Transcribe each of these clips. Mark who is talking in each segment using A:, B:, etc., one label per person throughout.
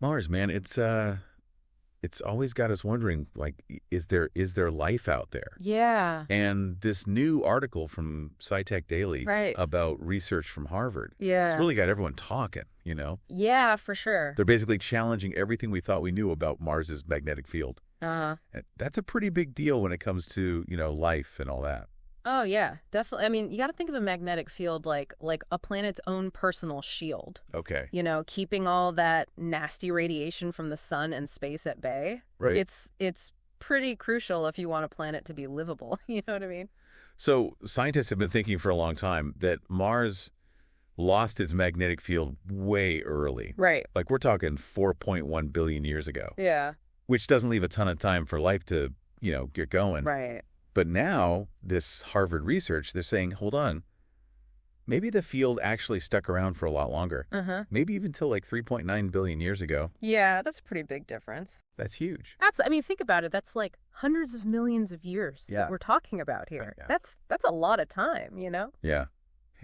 A: Mars, man, it's always got us wondering, like, is there life out there?
B: Yeah,
A: And this new article from SciTech Daily
B: right.
A: about research from Harvard, it's
B: Yeah.
A: really got everyone talking.
B: Yeah, for sure.
A: They're basically challenging everything we thought we knew about Mars's magnetic field.
B: Uh-huh.
A: And that's a pretty big deal when it comes to life and all that.
B: Oh, yeah, definitely. I mean, you got to think of a magnetic field like a planet's own personal shield.
A: Okay.
B: Keeping all that nasty radiation from the sun and space at bay.
A: Right.
B: It's pretty crucial if you want a planet to be livable. You know what I mean?
A: So scientists have been thinking for a long time that Mars lost its magnetic field way early.
B: Right.
A: Like we're talking 4.1 billion years ago,
B: Yeah.
A: which doesn't leave a ton of time for life to get going.
B: Right.
A: But now, this Harvard research, they're saying, hold on, maybe the field actually stuck around for a lot longer.
B: Uh-huh.
A: Maybe even till like 3.9 billion years ago.
B: Yeah, that's a pretty big difference.
A: That's huge.
B: Absolutely. I mean, think about it. That's like hundreds of millions of years
A: Yeah.
B: that we're talking about here.
A: Yeah.
B: That's a lot of time.
A: Yeah.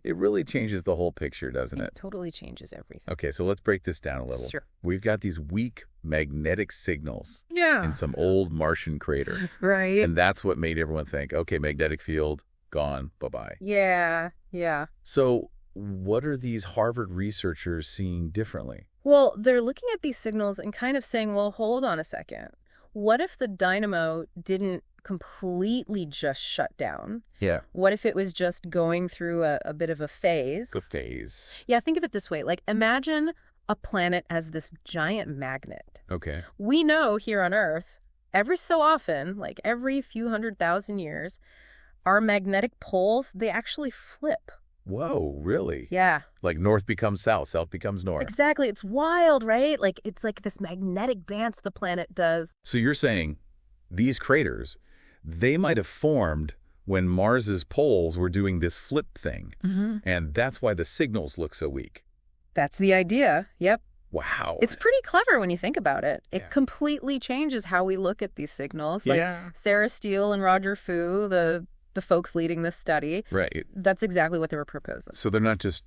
A: It really changes the whole picture, doesn't
B: It
A: it?
B: totally changes everything.
A: Okay, so let's break this down a little.
B: Sure.
A: We've got these weak magnetic signals
B: Yeah.
A: in some old Martian craters.
B: Right.
A: And that's what made everyone think, okay, magnetic field, gone, bye-bye.
B: Yeah. Yeah.
A: So what are these Harvard researchers seeing differently?
B: Well, they're looking at these signals and kind of saying, well, hold on a second. What if the dynamo didn't completely just shut down?
A: Yeah.
B: What if it was just going through a bit of a phase?
A: The phase.
B: Yeah, think of it this way. Like, imagine a planet as this giant magnet.
A: Okay.
B: We know here on Earth, every so often, like every few 100,000 years, our magnetic poles, they actually flip.
A: Whoa, really?
B: Yeah.
A: Like north becomes south, south becomes north.
B: Exactly. It's wild, right? Like, it's like this magnetic dance the planet does.
A: So you're saying these craters, they might have formed when Mars's poles were doing this flip thing.
B: Mm-hmm.
A: And that's why the signals look so weak.
B: That's the idea. Yep.
A: Wow.
B: It's pretty clever when you think about it. It
A: Yeah.
B: completely changes how we look at these signals.
A: Yeah.
B: Like Sarah Steele and Roger Fu, the folks leading this study,
A: Right.
B: that's exactly what they were proposing.
A: So they're not just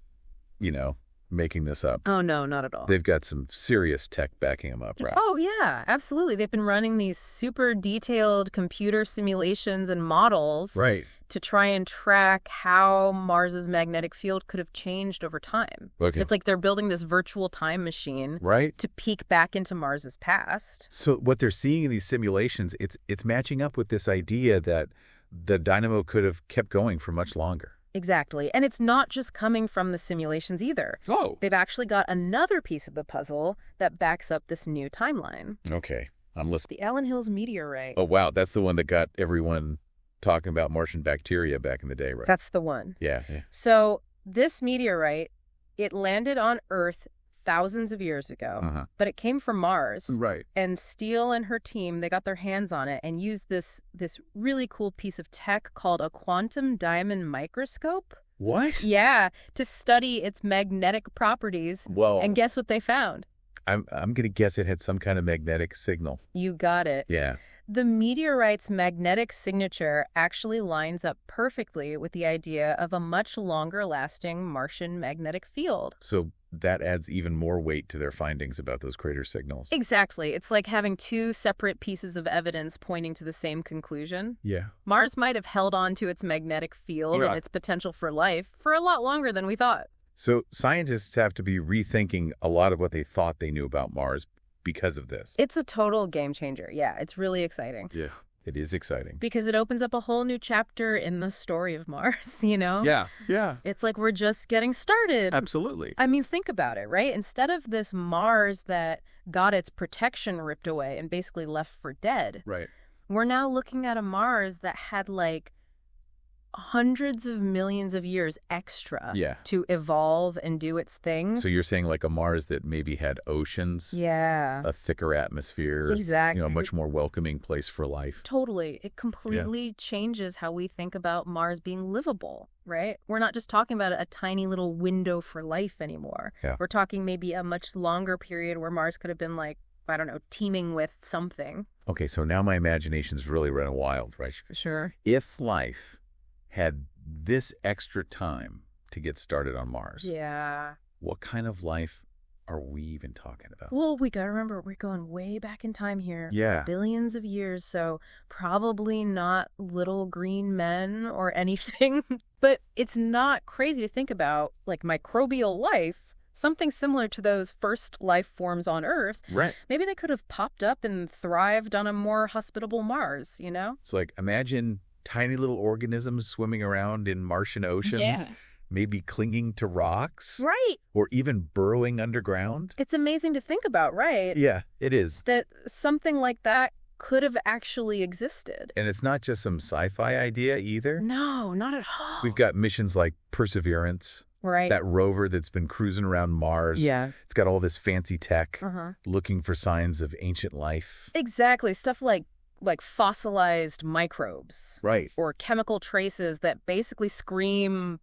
A: making this up.
B: Oh, no, not at all.
A: They've got some serious tech backing them up, right?
B: Oh, yeah, absolutely. They've been running these super detailed computer simulations and models
A: Right.
B: to try and track how Mars's magnetic field could have changed over time.
A: Okay.
B: It's like they're building this virtual time machine
A: Right.
B: to peek back into Mars's past.
A: So what they're seeing in these simulations, it's matching up with this idea that the dynamo could have kept going for much longer.
B: Exactly. And it's not just coming from the simulations either.
A: Oh.
B: They've actually got another piece of the puzzle that backs up this new timeline.
A: Okay. I'm listening.
B: The Allen Hills meteorite.
A: Oh, wow. That's the one that got everyone talking about Martian bacteria back in the day, right?
B: That's the one.
A: Yeah.
B: So this meteorite, it landed on Earth thousands of years ago,
A: Uh-huh.
B: but it came from Mars.
A: Right.
B: And Steele and her team, they got their hands on it and used this really cool piece of tech called a quantum diamond microscope.
A: What?
B: Yeah, to study its magnetic properties.
A: Well,
B: And guess what they found?
A: I'm going to guess it had some kind of magnetic signal.
B: You got it.
A: Yeah.
B: The meteorite's magnetic signature actually lines up perfectly with the idea of a much longer-lasting Martian magnetic field.
A: So that adds even more weight to their findings about those crater signals.
B: Exactly. It's like having two separate pieces of evidence pointing to the same conclusion.
A: Yeah.
B: Mars might have held on to its magnetic field
A: Yeah.
B: and its potential for life for a lot longer than we thought.
A: So scientists have to be rethinking a lot of what they thought they knew about Mars because of this.
B: It's a total game changer. Yeah, it's really exciting.
A: Yeah. It is exciting.
B: Because it opens up a whole new chapter in the story of Mars, you know?
A: Yeah. Yeah.
B: It's like we're just getting started.
A: Absolutely.
B: I mean, think about it, right? Instead of this Mars that got its protection ripped away and basically left for dead,
A: Right.
B: we're now looking at a Mars that had like hundreds of millions of years extra
A: Yeah.
B: to evolve and do its thing.
A: So you're saying like a Mars that maybe had oceans,
B: Yeah.
A: a thicker atmosphere,
B: Exactly.
A: a much more welcoming place for life.
B: Totally. It completely changes how we think about Mars being livable, right? We're not just talking about a tiny little window for life anymore.
A: Yeah.
B: We're talking maybe a much longer period where Mars could have been like, I don't know, teeming with something.
A: Okay, so now my imagination's really running wild, right?
B: Sure.
A: If life had this extra time to get started on Mars,
B: Yeah.
A: what kind of life are we even talking about?
B: Well, we gotta remember, we're going way back in time here.
A: Yeah.
B: Billions of years, so probably not little green men or anything. But it's not crazy to think about, like, microbial life, something similar to those first life forms on Earth.
A: Right.
B: Maybe they could have popped up and thrived on a more hospitable Mars, you know?
A: So, like, imagine tiny little organisms swimming around in Martian oceans.
B: Yeah.
A: Maybe clinging to rocks.
B: Right.
A: Or even burrowing underground.
B: It's amazing to think about, right?
A: Yeah, it is.
B: That something like that could have actually existed.
A: And it's not just some sci-fi idea either.
B: No, not at all.
A: We've got missions like Perseverance.
B: Right.
A: That rover that's been cruising around Mars.
B: Yeah.
A: It's got all this fancy tech,
B: Uh-huh.
A: looking for signs of ancient life.
B: Exactly. Stuff like fossilized microbes.
A: Right.
B: Or chemical traces that basically scream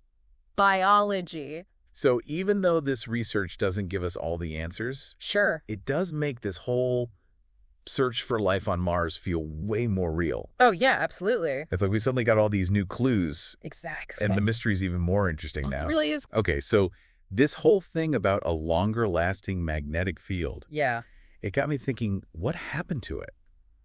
B: biology.
A: So even though this research doesn't give us all the answers,
B: Sure.
A: it does make this whole search for life on Mars feel way more real.
B: Oh, yeah, absolutely.
A: It's like we suddenly got all these new clues,
B: Exactly.
A: and the mystery's even more interesting now.
B: It really is.
A: Okay, so this whole thing about a longer-lasting magnetic field,
B: Yeah.
A: it got me thinking, what happened to it?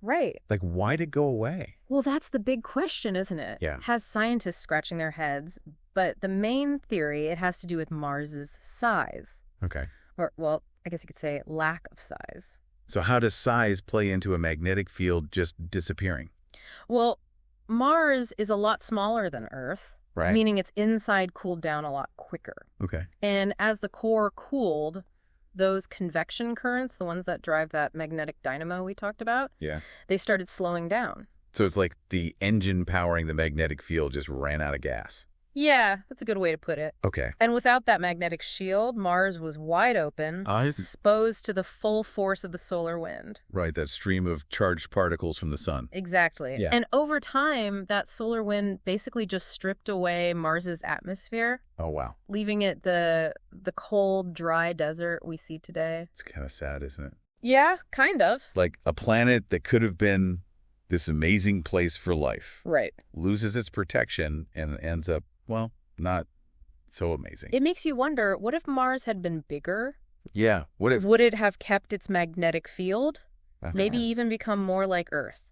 B: Right.
A: Like, why did it go away?
B: Well, that's the big question, isn't it?
A: Yeah.
B: Has scientists scratching their heads, but the main theory, it has to do with Mars's size.
A: Okay.
B: Or, well, I guess you could say lack of size.
A: So how does size play into a magnetic field just disappearing?
B: Well, Mars is a lot smaller than Earth,
A: Right.
B: meaning its inside cooled down a lot quicker.
A: Okay.
B: And as the core cooled, those convection currents, the ones that drive that magnetic dynamo we talked about,
A: Yeah.
B: they started slowing down.
A: So it's like the engine powering the magnetic field just ran out of gas.
B: Yeah, that's a good way to put it.
A: Okay.
B: And without that magnetic shield, Mars was wide open, exposed to the full force of the solar wind.
A: Right, that stream of charged particles from the sun.
B: Exactly.
A: Yeah.
B: And over time, that solar wind basically just stripped away Mars's atmosphere,
A: Oh, wow.
B: leaving it the cold, dry desert we see today.
A: It's kind of sad, isn't it?
B: Yeah, kind of.
A: Like a planet that could have been this amazing place for life
B: Right.
A: loses its protection and ends up, well, not so amazing.
B: It makes you wonder, what if Mars had been bigger?
A: Yeah. What if...
B: Would it have kept its magnetic field? Maybe even become more like Earth?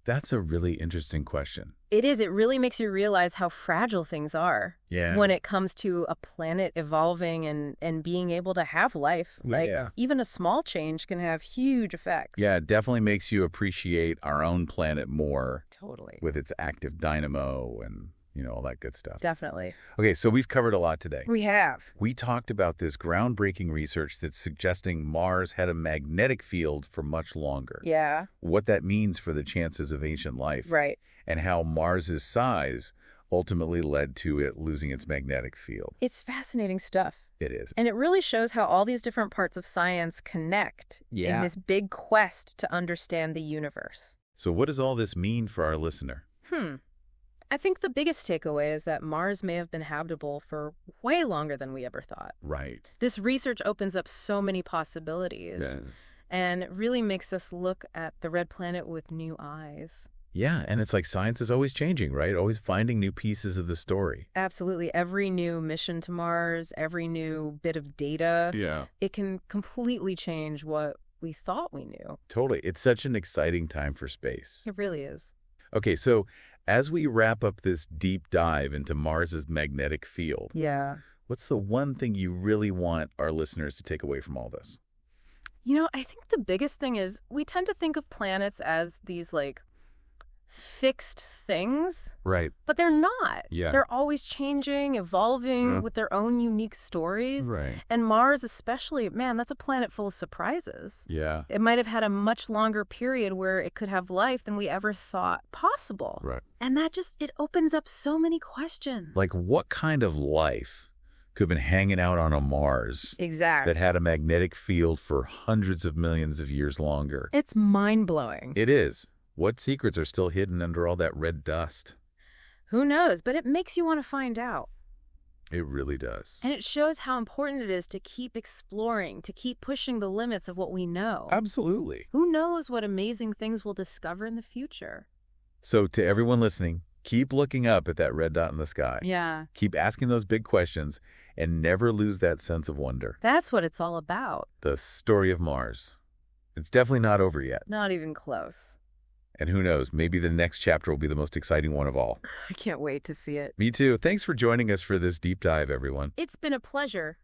A: That's a really interesting question.
B: It is. It really makes you realize how fragile things are
A: Yeah.
B: when it comes to a planet evolving and being able to have life. Like,
A: Yeah.
B: even a small change can have huge effects.
A: Yeah, it definitely makes you appreciate our own planet more
B: Totally.
A: with its active dynamo and, you know, all that good stuff.
B: Definitely.
A: Okay, so we've covered a lot today.
B: We have.
A: We talked about this groundbreaking research that's suggesting Mars had a magnetic field for much longer.
B: Yeah.
A: What that means for the chances of ancient life.
B: Right.
A: And how Mars's size ultimately led to it losing its magnetic field.
B: It's fascinating stuff.
A: It is.
B: And it really shows how all these different parts of science connect
A: Yeah.
B: in this big quest to understand the universe.
A: So what does all this mean for our listener?
B: I think the biggest takeaway is that Mars may have been habitable for way longer than we ever thought.
A: Right.
B: This research opens up so many possibilities and it really makes us look at the red planet with new eyes.
A: Yeah, and it's like science is always changing, right? Always finding new pieces of the story.
B: Absolutely. Every new mission to Mars, every new bit of data,
A: Yeah.
B: it can completely change what we thought we knew.
A: Totally. It's such an exciting time for space.
B: It really is.
A: Okay, so as we wrap up this deep dive into Mars's magnetic field,
B: Yeah.
A: what's the one thing you really want our listeners to take away from all this?
B: You know, I think the biggest thing is we tend to think of planets as these, like, fixed things,
A: Right.
B: but they're not.
A: Yeah.
B: They're always changing, evolving with their own unique stories.
A: Right.
B: And Mars especially, man, that's a planet full of surprises.
A: Yeah.
B: It might have had a much longer period where it could have life than we ever thought possible.
A: Right.
B: And that just, it opens up so many questions.
A: Like what kind of life could have been hanging out on a Mars
B: Exactly.
A: that had a magnetic field for hundreds of millions of years longer?
B: It's mind-blowing.
A: It is. What secrets are still hidden under all that red dust?
B: Who knows? But it makes you want to find out.
A: It really does.
B: And it shows how important it is to keep exploring, to keep pushing the limits of what we know.
A: Absolutely.
B: Who knows what amazing things we'll discover in the future?
A: So to everyone listening, Keep looking up at that red dot in the sky.
B: Yeah.
A: Keep asking those big questions and never lose that sense of wonder.
B: That's what it's all about.
A: The story of Mars. It's definitely not over yet.
B: Not even close.
A: And who knows, maybe the next chapter will be the most exciting one of all.
B: I can't wait to see it.
A: Me too. Thanks for joining us for this deep dive, everyone.
B: It's been a pleasure.